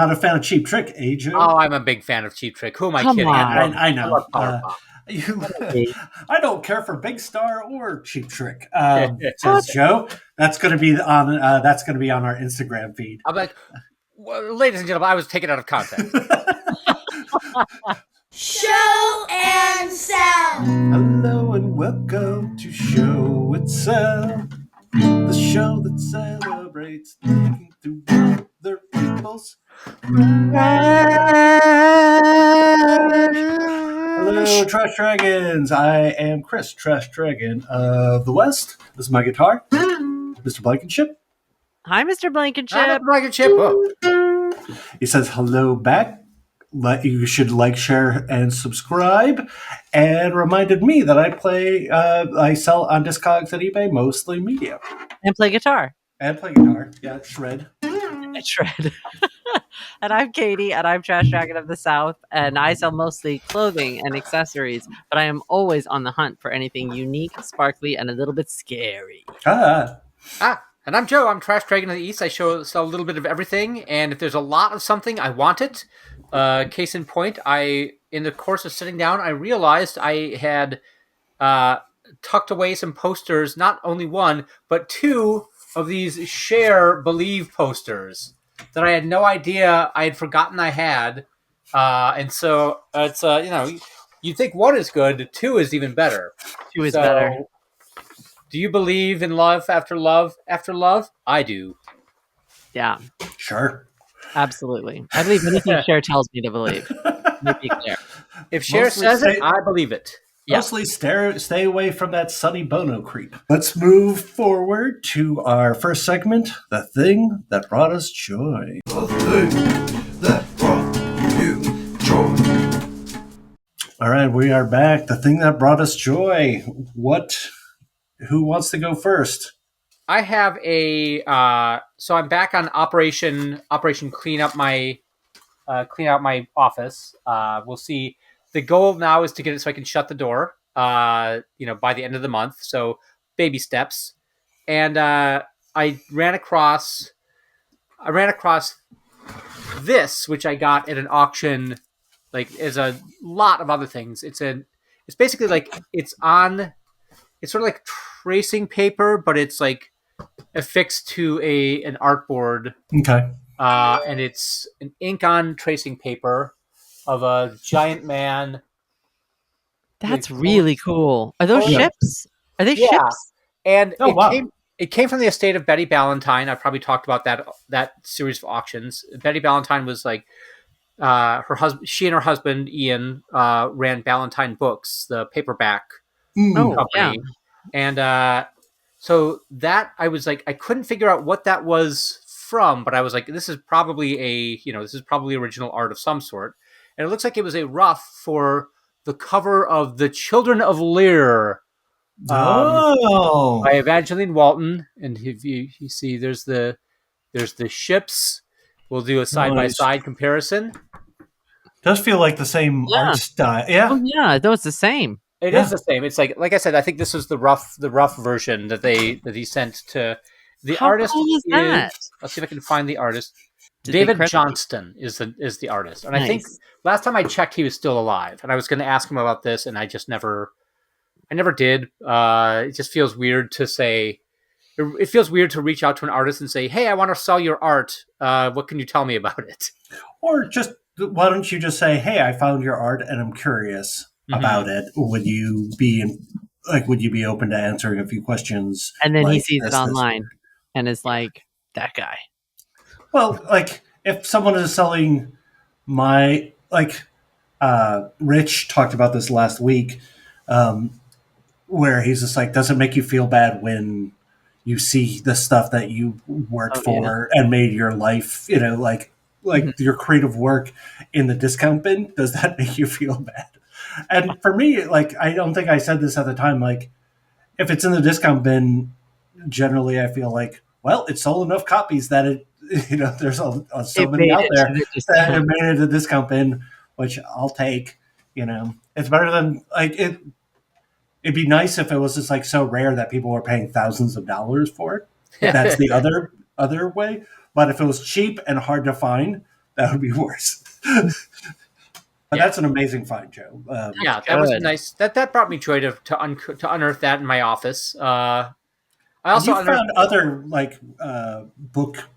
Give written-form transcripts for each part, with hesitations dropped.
Not a fan of Cheap Trick, AJ. Oh, I'm a big fan of Cheap Trick. Who am I kidding? I know. love Powerpuff. I don't care for Big Star or Cheap Trick. Says Joe. That's going to be on. That's going to be on our Instagram feed. I'm like, well, ladies and gentlemen, I was taken out of context. Show and Sell. Hello and welcome to Show and Sell, the show that celebrates digging through other people's Hello, Trash Dragons. I am Chris, Trash Dragon of the West. This is my guitar, Mr. Blankenship. Hi, Mr. Blankenship. Hi, Mr. Blankenship. Oh. He says hello back. You should like, share, and subscribe. And reminded me that I sell on Discogs at eBay, mostly media. And play guitar. Yeah, shred. Shred. And I'm Katie, and I'm Trash Dragon of the South, and I sell mostly clothing and accessories, but I am always on the hunt for anything unique, sparkly, and a little bit scary. And I'm Joe. I'm Trash Dragon of the East. I sell a little bit of everything, and if there's a lot of something, I want it. Case in point, in the course of sitting down, I realized I had tucked away some posters, not only one, but two of these Share Believe posters that I had no idea I had forgotten I had. And so it's, you think one is good, two is even better. Two is better. Do you believe in love after love after love? I do. Yeah. Sure. Absolutely. I believe anything Cher tells me to believe. Be clear. If Cher says it, I believe it. Mostly stay away from that Sonny Bono creep. Let's move forward to our first segment, The Thing That Brought Us Joy. The thing that brought you joy. All right, we are back. The Thing That Brought Us Joy. Who wants to go first? I have so I'm back on Operation Clean Out My office. We'll see. The goal now is to get it so I can shut the door, by the end of the month. So baby steps. And I ran across this, which I got at an auction, like as a lot of other things. It's basically like it's sort of like tracing paper, but it's like affixed to an artboard. Okay. And it's an ink-on tracing paper of a giant man. That's really cool. Are those ships? Are they ships? And it came from the estate of Betty Ballantyne. I probably talked about that series of auctions. Betty Ballantyne was like her husband. She and her husband Ian ran Ballantyne Books, the paperback company. Yeah. And so that I was like, I couldn't figure out what that was from, but I was like, this is probably original art of some sort. And it looks like it was a rough for the cover of The Children of Lear by Evangeline Walton. And if you see, there's the ships. We'll do a side-by-side comparison. Does feel like the same art style. Yeah. Oh, yeah, that was the same. It is the same. It's like I said, I think this is the rough version that he sent to the artist. Cool is that? Let's see if I can find the artist. David Johnston is the artist, and nice. I think last time I checked, he was still alive. And I was going to ask him about this, and I never did. It just feels weird to say. It feels weird to reach out to an artist and say, "Hey, I want to sell your art. What can you tell me about it?" Or just why don't you just say, "Hey, I found your art, and I'm curious about it. Would you be open to answering a few questions?" And then he sees it online and is like, that guy. Well, like if someone is selling Rich talked about this last week, where he's just like, does it make you feel bad when you see the stuff that you worked for and made your life, your creative work in the discount bin? Does that make you feel bad? And for me, like, I don't think I said this at the time, like, if it's in the discount bin, generally I feel like, well, it sold enough copies that it, there's so many out there that it made it a discount bin, which I'll take. It's better than like it. It'd be nice if it was just like so rare that people were paying thousands of dollars for it. That's the other way. But if it was cheap and hard to find, That would be worse. But Yeah. that's an amazing find, Joe. Yeah, that was good. nice. That brought me joy to unearth that in my office. I And also you unearthed. found other like book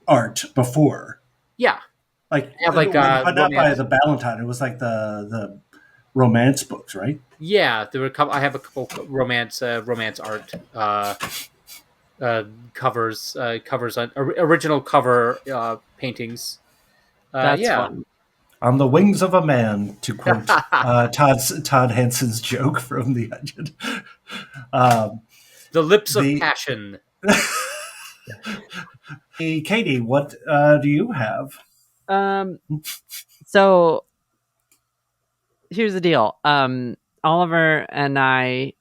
art before, Yeah, like, I have like but not by romance. the Ballantine. It was like the romance books, right? Yeah, there were a couple. I have a couple romance art covers on original cover paintings. That's Yeah. fun. On the wings of a man, to quote Todd Hanson's joke from The Onion. The lips of The passion. Hey, Katie, what do you have? So here's the deal. Oliver and I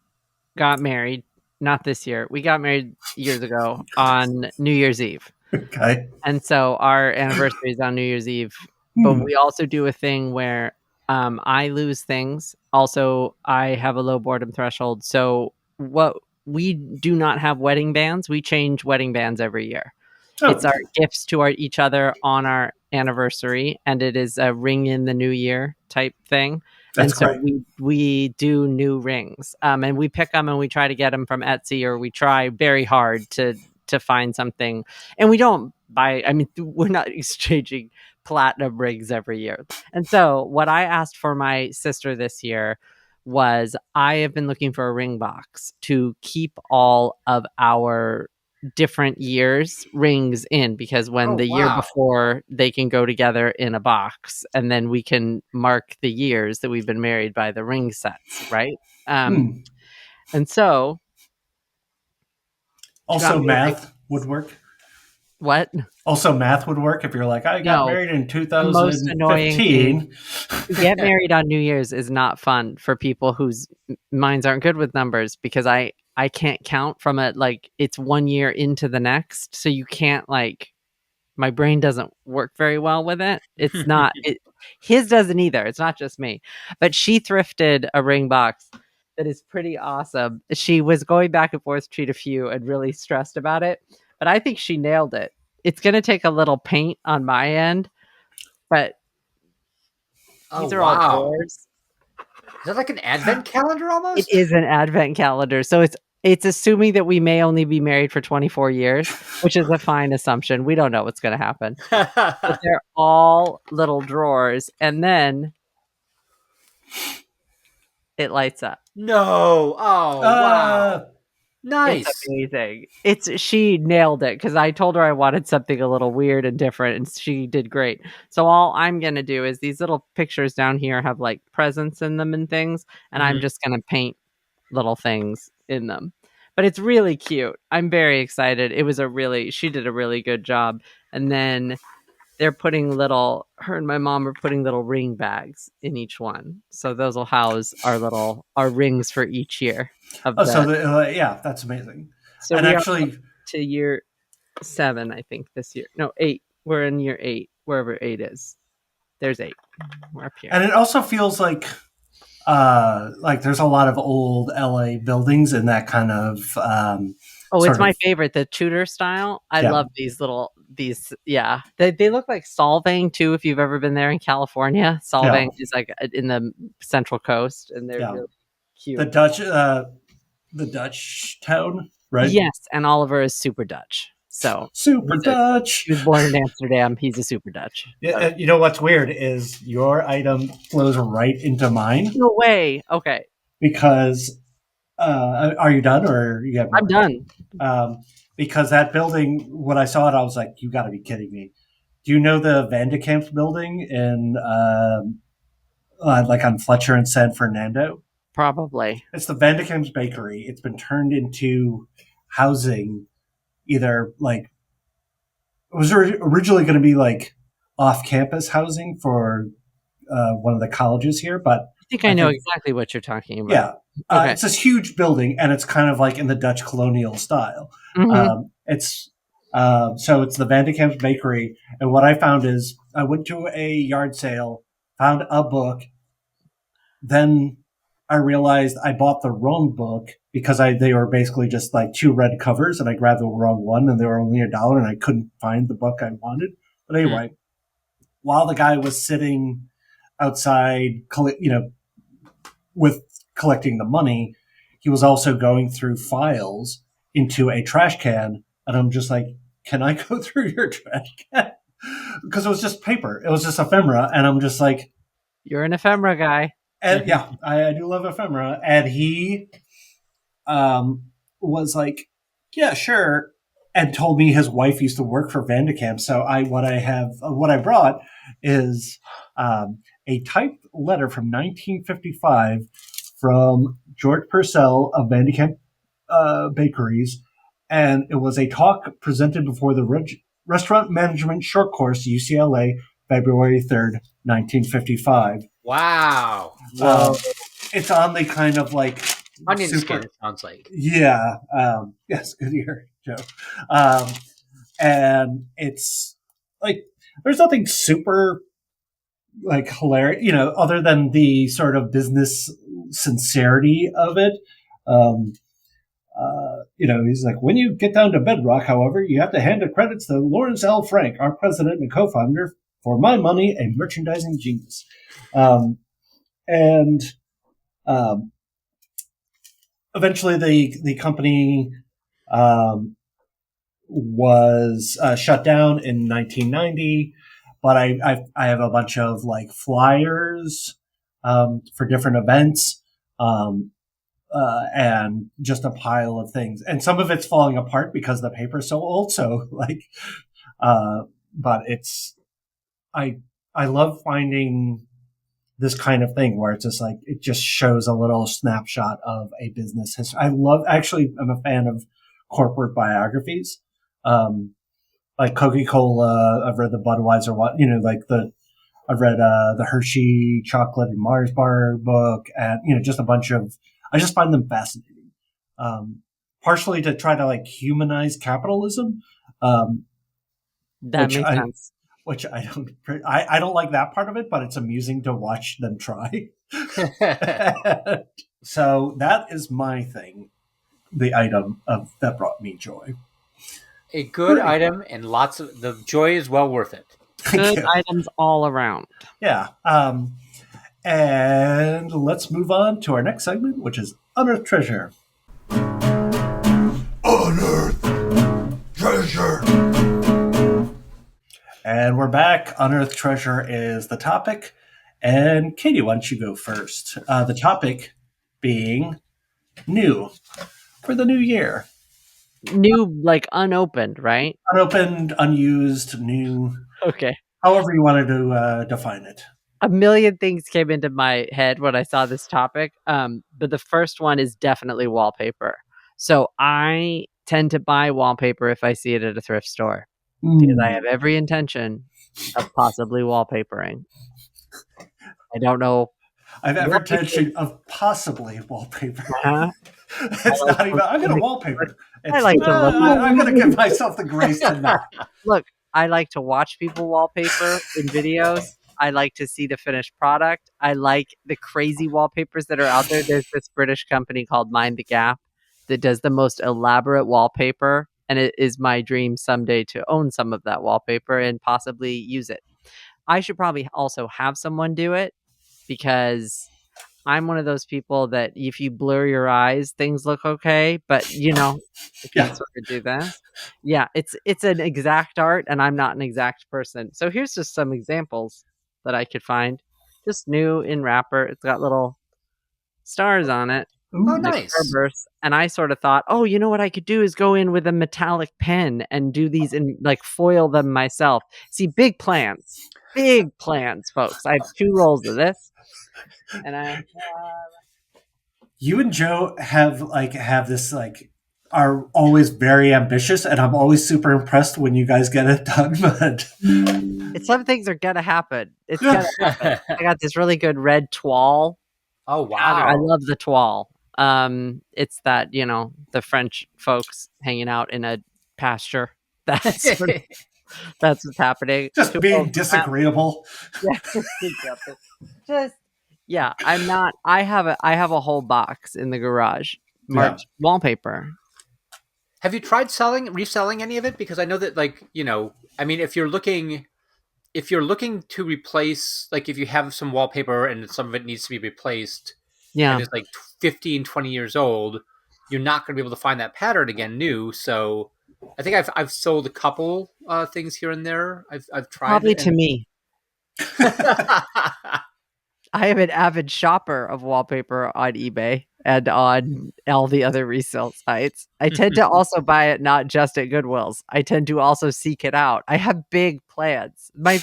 got married, not this year. We got married years ago on New Year's Eve. Okay. And so our anniversary is on New Year's Eve. But we also do a thing where I lose things. Also, I have a low boredom threshold. So what we do not have wedding bands. We change wedding bands every year. Oh, It's our gifts to each other on our anniversary, and it is a ring in the new year type thing. That's And so great. we do new rings, and we pick them and we try to get them from Etsy, or we try very hard to find something. And we don't buy. I mean, we're not exchanging platinum rings every year. And so what I asked for my sister this year was, I have been looking for a ring box to keep all of our different years rings in, because when Oh, the year wow. before, they can go together in a box, and then we can mark the years that we've been married by the ring sets, right? And so Also, math would work. what? Also, math would work if you're like, I got No, married in the most annoying thing 2015. to get married on New Year's is not fun for people whose minds aren't good with numbers, because I can't count from it, like it's 1 year into the next, so you can't, like, my brain doesn't work very well with it. It's not his doesn't either. It's not just me. But she thrifted a ring box that is pretty awesome. She was going back and forth between a few and really stressed about it, but I think she nailed it. It's going to take a little paint on my end, but these are all wow. drawers. Is that like an advent calendar almost? It is an advent calendar. So it's assuming that we may only be married for 24 years, which is a fine assumption. We don't know what's going to happen. But they're all little drawers, and then it lights up. No. Oh, wow. Nice. It's amazing. She nailed it, because I told her I wanted something a little weird and different, and she did great. So all I'm going to do is, these little pictures down here have like presents in them and things, and I'm just going to paint little things in them. But it's really cute. I'm very excited. She did a really good job. And then they're putting her and my mom are putting little ring bags in each one. So those will house our rings for each year of Yeah, that's amazing. So And we actually, are up to year 7, I think, this year. No, 8. We're in year 8, wherever 8 is. There's 8. We're up here. and it also feels like there's a lot of old LA buildings in that kind of It's my favorite, the Tudor style. I love these. Yeah, they look like Solvang too. If you've ever been there in California, Solvang is like in the Central Coast, and they're really cute. The Dutch town, right? Yes, and Oliver is super Dutch. So super Dutch. He was born in Amsterdam. He's a super Dutch. Yeah, you know what's weird is your item flows right into mine. No way. Okay. Because are you done, or you have more? I'm done. Because that building, when I saw it, I was like, "You got to be kidding me!" Do you know the Vandekamp building in like on Fletcher and San Fernando? Probably. It's the Vandekamp's bakery. It's been turned into housing. Either like it was originally going to be like off-campus housing for one of the colleges here, but I think I know exactly what you're talking about. Yeah, okay. It's this huge building, and it's kind of like in the Dutch colonial style. Mm-hmm. So it's the Vandekamp's bakery, and what I found is I went to a yard sale, found a book, then I realized I bought the wrong book because they were basically just like 2 red covers, and I grabbed the wrong one, and they were only $1, and I couldn't find the book I wanted. But anyway, while the guy was sitting outside, with collecting the money, he was also going through files into a trash can. And I'm just like, can I go through your trash can? Because it was just paper. It was just ephemera. And I'm just like, You're an ephemera guy. and yeah, I do love ephemera. And he was like, yeah, sure. And told me his wife used to work for Vandecamp. So what I brought is a typed letter from 1955 from George Purcell of Vandecamp Bakeries. And it was a talk presented before the Restaurant Management Short Course, UCLA, February 3rd, 1955. Wow. It's on the kind of like Onion skin, it sounds like. Yeah. Yes, good ear, Joe. And it's like, there's nothing super like hilarious, other than the sort of business sincerity of it. He's like, when you get down to bedrock, however, you have to hand the credits to Lawrence L. Frank, our president and co-founder, for my money, a merchandising genius. Eventually the company was shut down in 1990, but I have a bunch of like flyers for different events, and just a pile of things, and some of it's falling apart because the paper's so old. So like, but I love finding this kind of thing where it's just like, it just shows a little snapshot of a business history. I'm a fan of corporate biographies. Like Coca-Cola, I've read the Budweiser I've read the Hershey chocolate and Mars bar book, and just a bunch of. I just find them fascinating. Partially to try to like humanize capitalism. That makes sense. Which I don't like that part of it, but it's amusing to watch them try. So that is my thing, the item that brought me joy. A good item, and the joy is well worth it. Good items all around. Yeah. And let's move on to our next segment, which is Unearthed Treasure. Unearthed Treasure. And we're back. Unearthed Treasure is the topic. And Katie, why don't you go first? The topic being new for the new year. New, like unopened, right? Unopened, unused, new. Okay. However you wanted to define it. A million things came into my head when I saw this topic. But the first one is definitely wallpaper. So I tend to buy wallpaper if I see it at a thrift store. Because I have every intention of possibly wallpapering. I don't know. I have every intention of possibly wallpaper. It's not even. I'm going to wallpaper. I like to look. I'm going to give myself the grace to not. Look, I like to watch people wallpaper in videos. I like to see the finished product. I like the crazy wallpapers that are out there. There's this British company called Mind the Gap that does the most elaborate wallpaper. And it is my dream someday to own some of that wallpaper and possibly use it. I should probably also have someone do it, because I'm one of those people that if you blur your eyes, things look okay. But, if you sort of do that. Yeah, it's an exact art, and I'm not an exact person. So here's just some examples that I could find. Just new in wrapper. It's got little stars on it. Oh, nice. And I sort of thought, you know what I could do is go in with a metallic pen and do these and like foil them myself. See, big plans, folks. I have 2 rolls of this, and You and Joe have this are always very ambitious, and I'm always super impressed when you guys get it done. But some things are gonna happen. It's gonna happen. I got this really good red toile. Oh wow! I love the toile. It's that, the French folks hanging out in a pasture. That's what's happening. Just being disagreeable. I'm not. I have a whole box in the garage marked wallpaper. Have you tried reselling any of it? Because I know that, if you're looking, if you're looking to replace, like if you have some wallpaper and some of it needs to be replaced, and it's like 15, 20 years old, you're not going to be able to find that pattern again new. So I think I've sold a couple things here and there. I've tried. Probably to me. I am an avid shopper of wallpaper on eBay and on all the other resale sites. I tend to also buy it not just at Goodwill's. I tend to also seek it out. I have big plans. My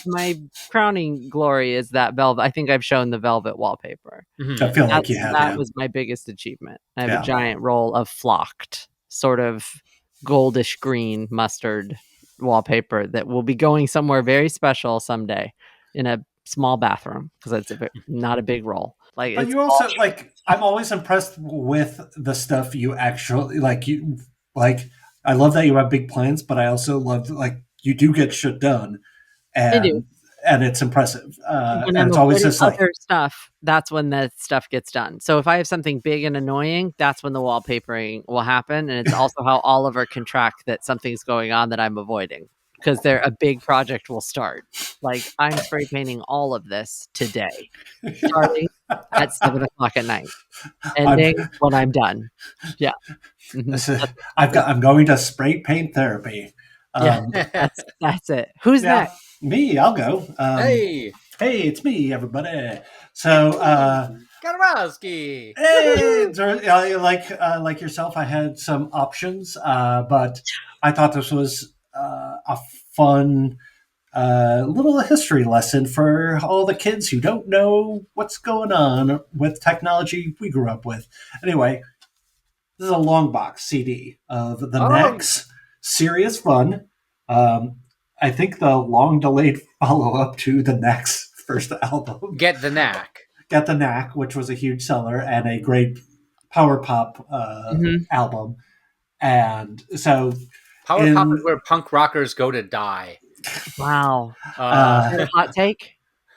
crowning glory is that velvet. I think I've shown the velvet wallpaper. I feel like you have. That was my biggest achievement. I have a giant roll of Flypt, sort of goldish green mustard wallpaper that will be going somewhere very special someday in a small bathroom, because it's not a big roll. Like, but you also like, I'm always impressed with the stuff you actually like. You like, I love that you have big plans, but I also love like you do get shit done, and it's impressive. And it's always just like other stuff. That's when that stuff gets done. So if I have something big and annoying, that's when the wallpapering will happen, and it's also how Oliver can track that something's going on that I'm avoiding. Because a big project will start. Like, I'm spray painting all of this today, starting at 7:00 at night, ending when I'm done. Yeah, I'm going to spray paint therapy. That's it. Who's next? Me. I'll go. Hey, it's me, everybody. So, Karowski. Hey, like yourself, I had some options, but I thought this was a fun little history lesson for all the kids who don't know what's going on with technology we grew up with. Anyway, this is a long box CD of the Knack's Serious Fun. I think the long-delayed follow-up to the Knack's first album. Get the Knack. Get the Knack, which was a huge seller and a great power pop album. And so power pop is where punk rockers go to die. Wow. Hot take?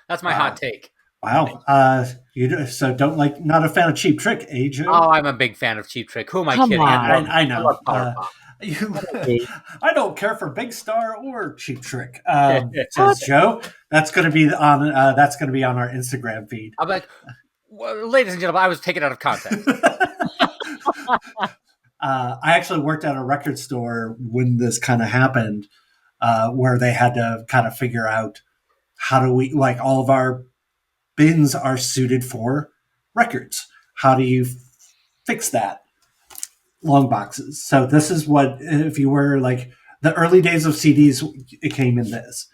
That's my hot take. Wow. Not a fan of Cheap Trick, Joe? Oh, I'm a big fan of Cheap Trick. Who am I kidding? I know. I don't care for Big Star or Cheap Trick, says Joe. That's going to be on our Instagram feed. I'm like, well, ladies and gentlemen, I was taken out of context. I actually worked at a record store when this kind of happened, where they had to kind of figure out how do we, like, all of our bins are suited for records. How do you fix that? Long boxes. So this is what, if you were like the early days of CDs, it came in this.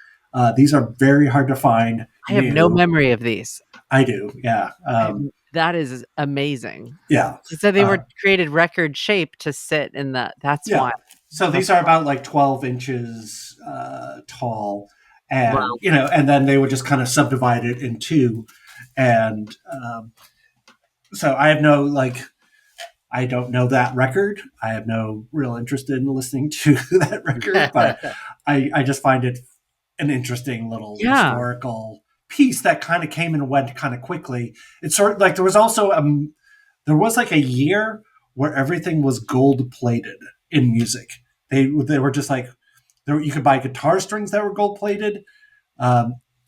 These are very hard to find. I have no memory of these. I do. Yeah. That is amazing. Yeah. So they were created record shape to sit in the, that's why. So these are about like 12 inches tall, and and then they would just kind of subdivide it in two. And so I don't know that record. I have no real interest in listening to that record, but I just find it an interesting little historical piece that kind of came and went kind of quickly. It's sort of like there was also like a year where everything was gold plated in music. They were just like, you could buy guitar strings that were gold plated.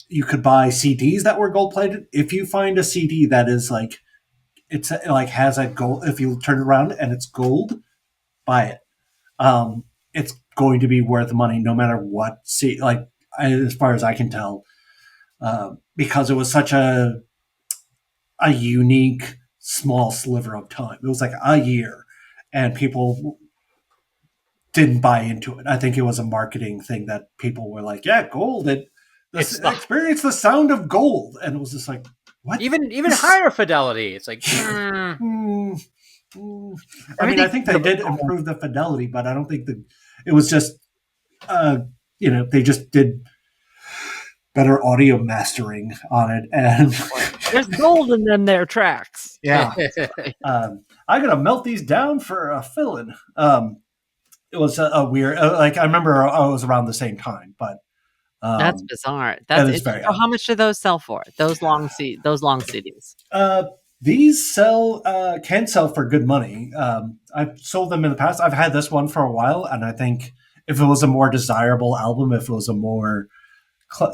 You could buy CDs that were gold plated. If you find a CD that is like, it's like has a gold, if you turn it around and it's gold, buy it. It's going to be worth money no matter what. As far as I can tell, because it was such a unique small sliver of time. It was like a year, and people didn't buy into it. I think it was a marketing thing that people were like, "Yeah, gold. Experience the sound of gold," and it was just like, what? Even higher fidelity. It's like, I mean, I think they did improve the fidelity, but I don't think it was just, they just did better audio mastering on it. And there's gold in them there tracks. Yeah. I'm going to melt these down for a fill-in. It was a weird, I remember I was around the same time, but that's bizarre. That's very odd. How much do those sell for? Those long CDs. These can sell for good money. I've sold them in the past. I've had this one for a while, and I think if it was a more desirable album, if it was a more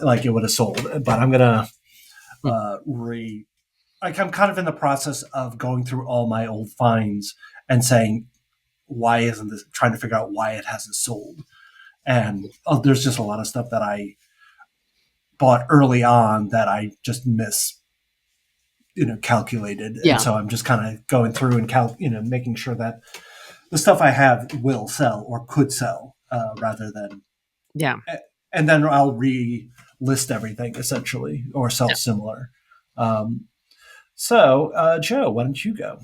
like it would have sold. But I'm gonna Hmm. I'm kind of in the process of going through all my old finds and saying, why isn't this? Trying to figure out why it hasn't sold. And there's just a lot of stuff that I bought early on that I just calculated. Yeah. And so I'm just kind of going through and making sure that the stuff I have will sell or could sell rather than. Yeah. And then I'll list everything essentially or sell similar. So, Joe, why don't you go?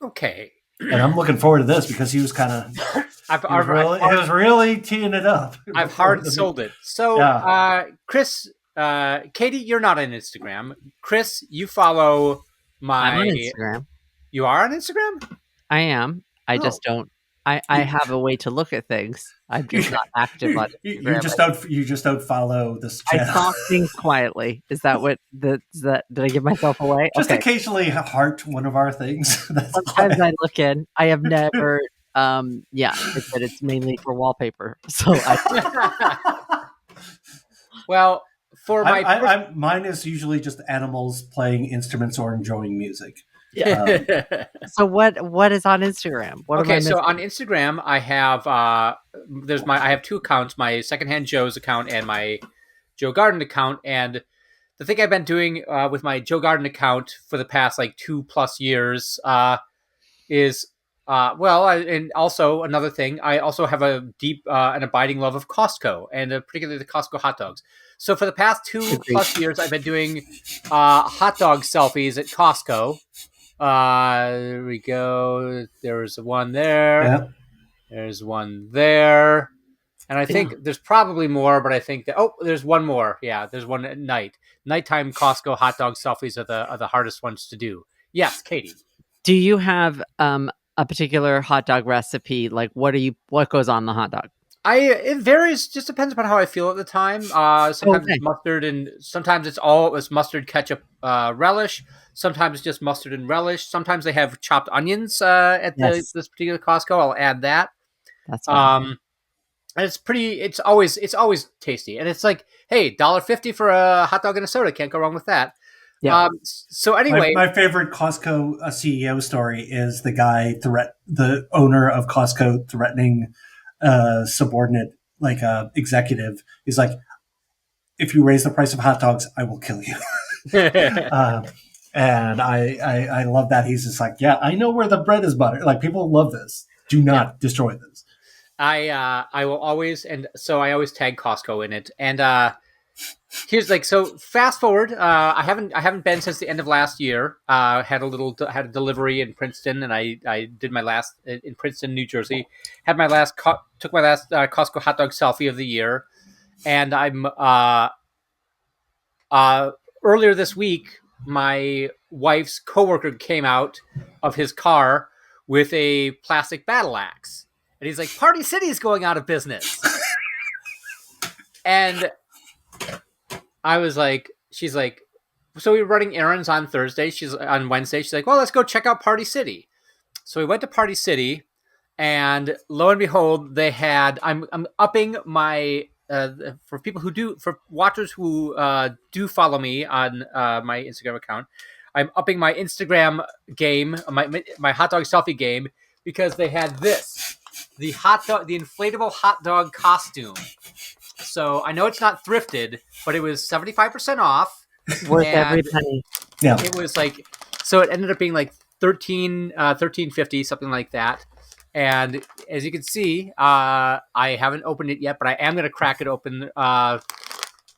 Okay. And I'm looking forward to this because he was kind of he was really teeing it up. I've hard sold it. So, Chris, Katie, you're not on Instagram. Chris, you follow my. I'm on Instagram. You are on Instagram? I am. I just don't. I have a way to look at things. I'm just not active on Instagram. You just don't follow this channel. I talk things quietly. Is that what? Did I give myself away? Just occasionally heart one of our things. Sometimes I look in. I have never. It's mainly for wallpaper. So well, for my mine is usually just animals playing instruments or enjoying music. Yeah. So what is on Instagram? So on Instagram, I have I have two accounts: my Secondhand Joe's account and my Joe Garden account. And the thing I've been doing with my Joe Garden account for the past 2+ years is and also another thing, I also have a deep and abiding love of Costco, and particularly the Costco hot dogs. So for the past 2+ years, I've been doing hot dog selfies at Costco. There we go. There's one there. Yep. There's one there. And I think there's probably more, but I think that there's one more. Yeah, there's one at night. Nighttime Costco hot dog selfies are the hardest ones to do. Yes, Katie. Do you have a particular hot dog recipe? Like what goes on the hot dog? It varies. Just depends upon how I feel at the time. Sometimes it's mustard, and sometimes it's mustard, ketchup, relish. Sometimes it's just mustard and relish. Sometimes they have chopped onions at this particular Costco. I'll add that. That's fine. And it's always tasty. And it's like, hey, $1.50 for a hot dog and a soda. Can't go wrong with that. Yeah. So anyway, my favorite Costco CEO story is the owner of Costco threatening subordinate executive. He's like, if you raise the price of hot dogs, I will kill you. And I love that. He's just like, yeah, I know where the bread is buttered. Like, people love this. Do not destroy this. I will always, and so I always tag Costco in it. And here's so fast forward. I haven't been since the end of last year. Had a delivery in Princeton, and I did my last in Princeton, New Jersey. Took my last Costco hot dog selfie of the year, and I'm earlier this week, my wife's coworker came out of his car with a plastic battle axe, and he's like, "Party City is going out of business," and I was like, she's like, so we were running errands on Wednesday. She's like, well, let's go check out Party City. So we went to Party City, and lo and behold, they had, I'm upping my, for watchers who do follow me on my Instagram account, I'm upping my Instagram game, my hot dog selfie game, because they had the inflatable hot dog costume. So I know it's not thrifted, but it was 75% off. Worth every penny. Yeah. It was so it ended up being $13.50, something like that. And as you can see, I haven't opened it yet, but I am going to crack it open the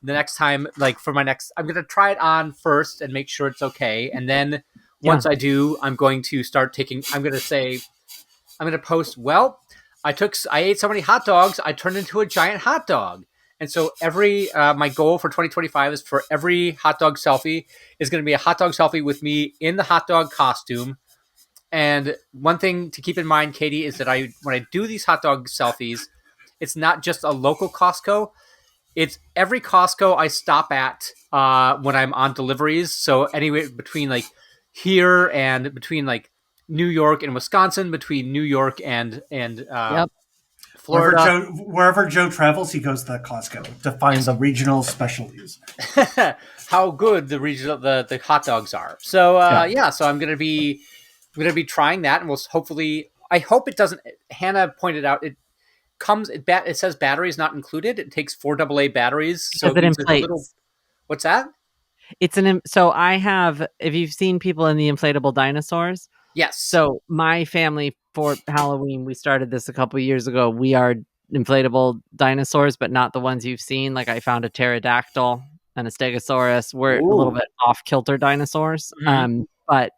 next time. For my next, I'm going to try it on first and make sure it's okay. And then once I do, I'm going to start I'm going to post, well, I ate so many hot dogs, I turned into a giant hot dog. And so my goal for 2025 is for every hot dog selfie is going to be a hot dog selfie with me in the hot dog costume. And one thing to keep in mind, Katie, is that when I do these hot dog selfies, it's not just a local Costco. It's every Costco I stop at when I'm on deliveries. So anyway, between here and between New York and Wisconsin, between New York and Florida. Wherever Joe travels, he goes to Costco to find the regional specialties. How good the regional the hot dogs are. So so I'm gonna be trying that, and we'll hopefully. I hope it doesn't. Hannah pointed out it comes. It says batteries not included. It takes 4 AA batteries, so Because it these are the inflates. little. What's that? So I have. If you've seen people in the inflatable dinosaurs, Yes. So my family for Halloween, we started this a couple years ago. We are inflatable dinosaurs, but not the ones you've seen. Like I found a pterodactyl and a stegosaurus. We're a little bit off kilter dinosaurs. But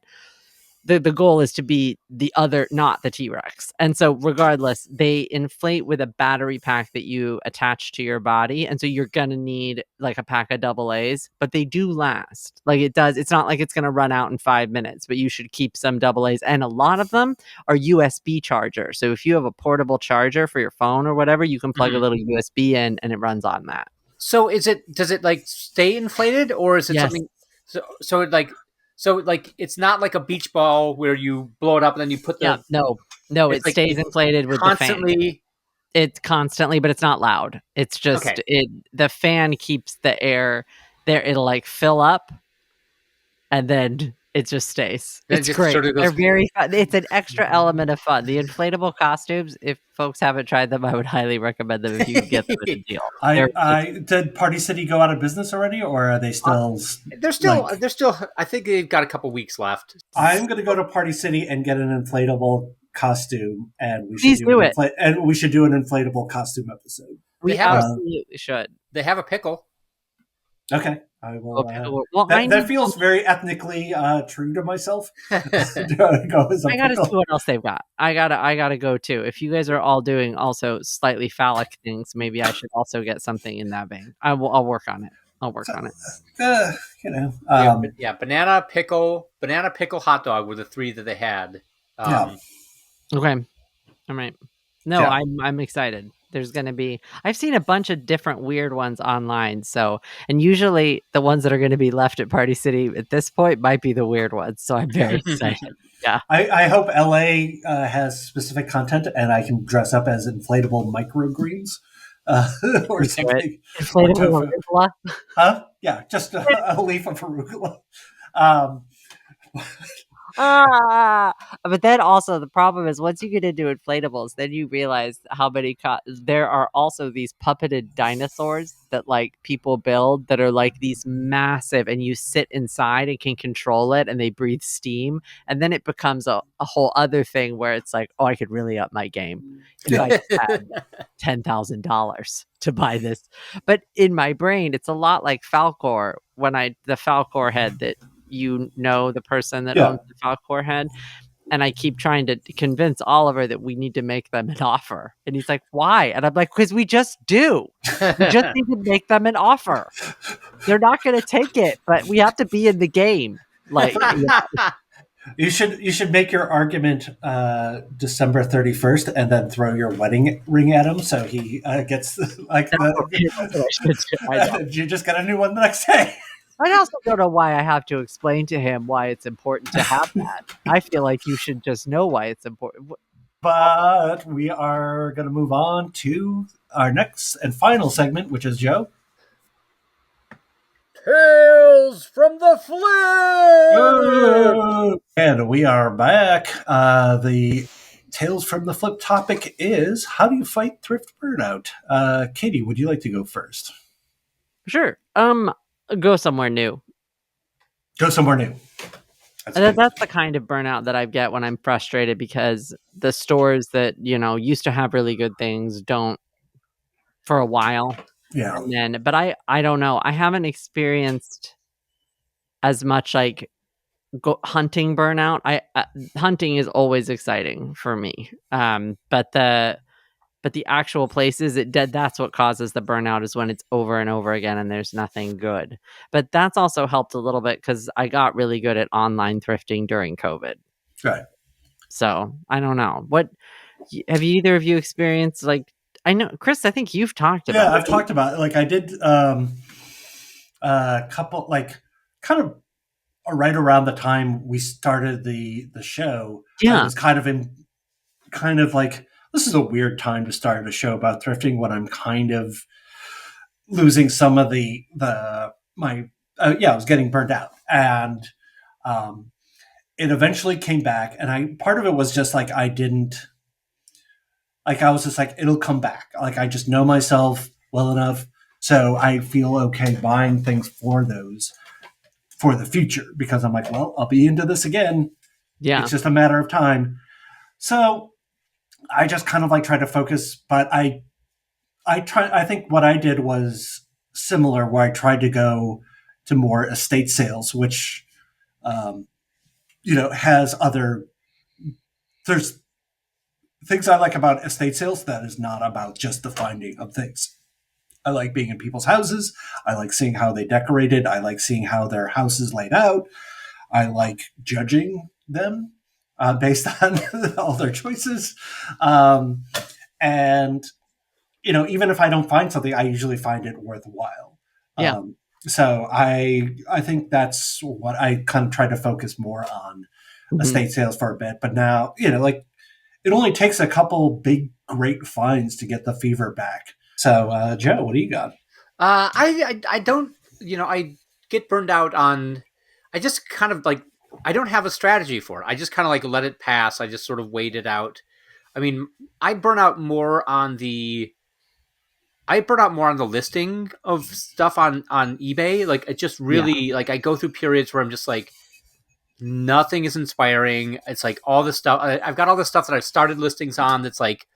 the goal is to be the other, not the T-Rex. And so regardless, they inflate with a battery pack that you attach to your body. And so you're going to need like a pack of AA's, but they do last. Like it does. It's not like it's going to run out in 5 minutes, but you should keep some AA's. And a lot of them are USB charger. So if you have a portable charger for your phone or whatever, you can plug a little USB in and it runs on that. So does it like stay inflated, or is it something? So it's not like a beach ball where you blow it up and then you put the no, it like stays inflated with constantly. The fan. It's constantly, but it's not loud. It's just the fan keeps the air there. It'll like fill up, and then it just stays. It's great. Sort of They're very fun. It's an extra element of fun. The inflatable costumes, if folks haven't tried them, I would highly recommend them if you can get them at a deal. Did Party City go out of business already, or are they still? They're still. I think they've got a couple weeks left. I'm going to go to Party City and get an inflatable costume, and we should do it. And we should do an inflatable costume episode. We absolutely should. They have a pickle. Okay. I will. Okay. That feels very ethnically true to myself. I gotta see what else they've got. I gotta go too. If you guys are all doing also slightly phallic things, maybe I should also get something in that vein. I'll work on it. Banana pickle, hot dog were the 3 that they had. Okay. All right. No, yeah. I'm excited. There's going to be, I've seen a bunch of different weird ones online. So, and usually the ones that are going to be left at Party City at this point might be the weird ones. So I'm very excited. Yeah. I hope LA has specific content and I can dress up as inflatable microgreens or something. Inflatable arugula? Huh? Yeah. Just a leaf of arugula. But then also the problem is once you get into inflatables, then you realize how many there are also these puppeted dinosaurs that like people build that are like these massive, and you sit inside and can control it, and they breathe steam, and then it becomes a whole other thing where it's like, oh, I could really up my game if I had $10,000 to buy this. But in my brain, it's a lot like Falcor the Falcor head that. The person that owns the Falcor head, and I keep trying to convince Oliver that we need to make them an offer, and he's like, "Why?" And I'm like, "Because we just do. We just need to make them an offer. They're not going to take it, but we have to be in the game." Like, you should make your argument December 31st, and then throw your wedding ring at him, so he gets like you just got a new one the next day. I also don't know why I have to explain to him why it's important to have that. I feel like you should just know why it's important. But we are going to move on to our next and final segment, which is Joe. Tales from the Flypt! And we are back. The Tales from the Flypt topic is, how do you fight thrift burnout? Katie, would you like to go first? Sure. Go somewhere new. That's the kind of burnout that I get when I'm frustrated because the stores that, used to have really good things don't for a while. Yeah. But I don't know. I haven't experienced as much like hunting burnout. Hunting is always exciting for me. But the actual places that's what causes the burnout is when it's over and over again and there's nothing good. But that's also helped a little bit because I got really good at online thrifting during COVID. Right. So I don't know. What have either of you experienced? Like, I know, Chris, I think you've talked about. Yeah, I've talked about it. Like I did a couple, like kind of right around the time we started the show. Yeah. I was kind of like, this is a weird time to start a show about thrifting when I'm kind of losing some of I was getting burnt out, and it eventually came back, and part of it was just like I was just like, it'll come back. Like, I just know myself well enough, so I feel okay buying things for the future, because I'm like, well, I'll be into this again. Yeah. It's just a matter of time. So I just kind of like try to focus, but I think what I did was similar, where I tried to go to more estate sales, which, there's things I like about estate sales that is not about just the finding of things. I like being in people's houses. I like seeing how they decorated. I like seeing how their house is laid out. I like judging them based on all their choices. And, even if I don't find something, I usually find it worthwhile. Yeah. So I think that's what I kind of try to focus more on, estate sales for a bit. But now, it only takes a couple big, great finds to get the fever back. So, Joe, what do you got? I don't, I get burned out on, I just kind of like, I don't have a strategy for it. I just kind of like let it pass. I just sort of wait it out. I mean, I burn out more on the listing of stuff on eBay. Like, it just really, like, I go through periods where I'm just like, nothing is inspiring. It's like all this stuff. I've got all this stuff that I've started listings on that's like,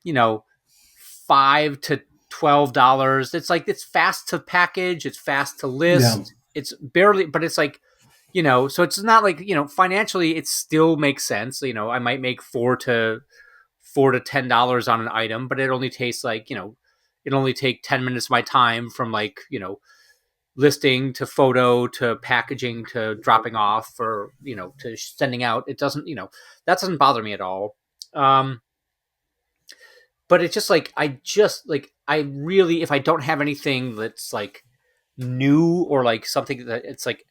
$5 to $12. It's like, it's fast to package. It's fast to list. Yeah. It's barely, but it's like, so it's not like, financially it still makes sense. I might make $4 to $10 on an item, but it only takes like, it only take 10 minutes of my time from like, listing to photo to packaging to dropping off or, to sending out. It doesn't, that doesn't bother me at all. But it's just like, I really, if I don't have anything that's like new or like something that it's like,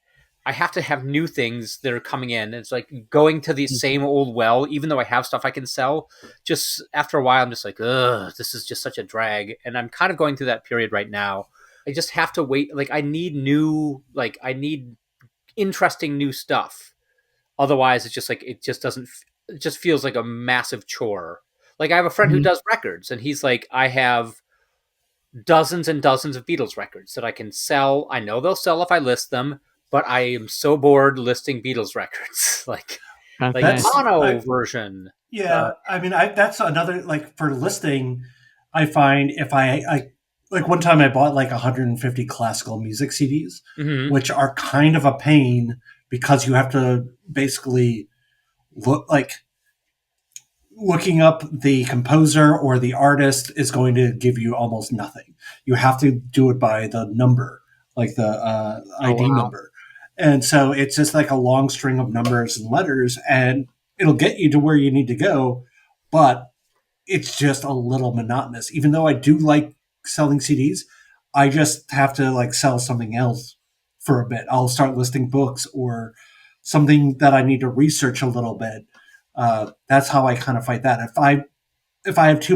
I have to have new things that are coming in. It's like going to the same old well, even though I have stuff I can sell. Just after a while, I'm just like, ugh, this is just such a drag. And I'm kind of going through that period right now. I just have to wait. Like, I need interesting new stuff. Otherwise, it's just like, it just feels like a massive chore. Like, I have a friend who does records, and he's like, I have dozens and dozens of Beatles records that I can sell. I know they'll sell if I list them, but I am so bored listing Beatles records, like mono version. Yeah, I mean, that's another, like, for listing. I find if I like, one time I bought like 150 classical music CDs, which are kind of a pain because you have to basically looking up the composer or the artist is going to give you almost nothing. You have to do it by the number, like the ID number. And so it's just like a long string of numbers and letters, and it'll get you to where you need to go, but it's just a little monotonous. Even though I do like selling CDs, I just have to like sell something else for a bit. I'll start listing books or something that I need to research a little bit. That's how I kind of fight that. If I have too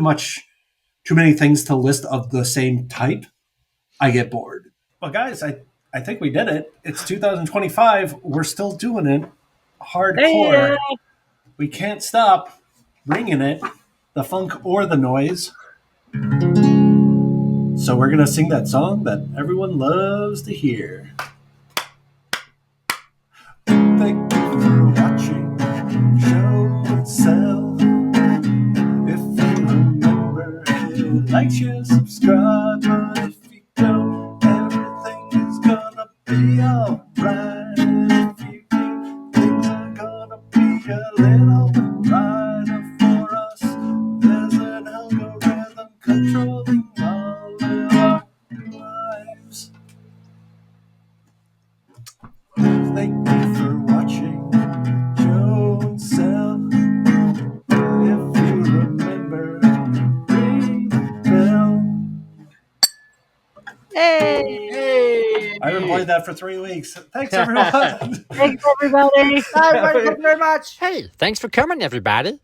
many things to list of the same type, I get bored. Well, guys, I think we did it. It's 2025. We're still doing it hardcore. Hey. We can't stop bringing it, the funk or the noise. So we're going to sing that song that everyone loves to hear. Thank you for watching Show and Sell. If you remember, hit like, share, subscribe. But if you don't, everything is gonna be alright. If you do, things are gonna be a little bit brighter for us. There's an algorithm controlling all of our lives. Thank you for watching Show and Sell. If you remember, ring the bell. Hey! I haven't played that for 3 weeks. Thanks, everyone. Thanks, everybody. Bye, everybody. Thank you very much. Hey, thanks for coming, everybody.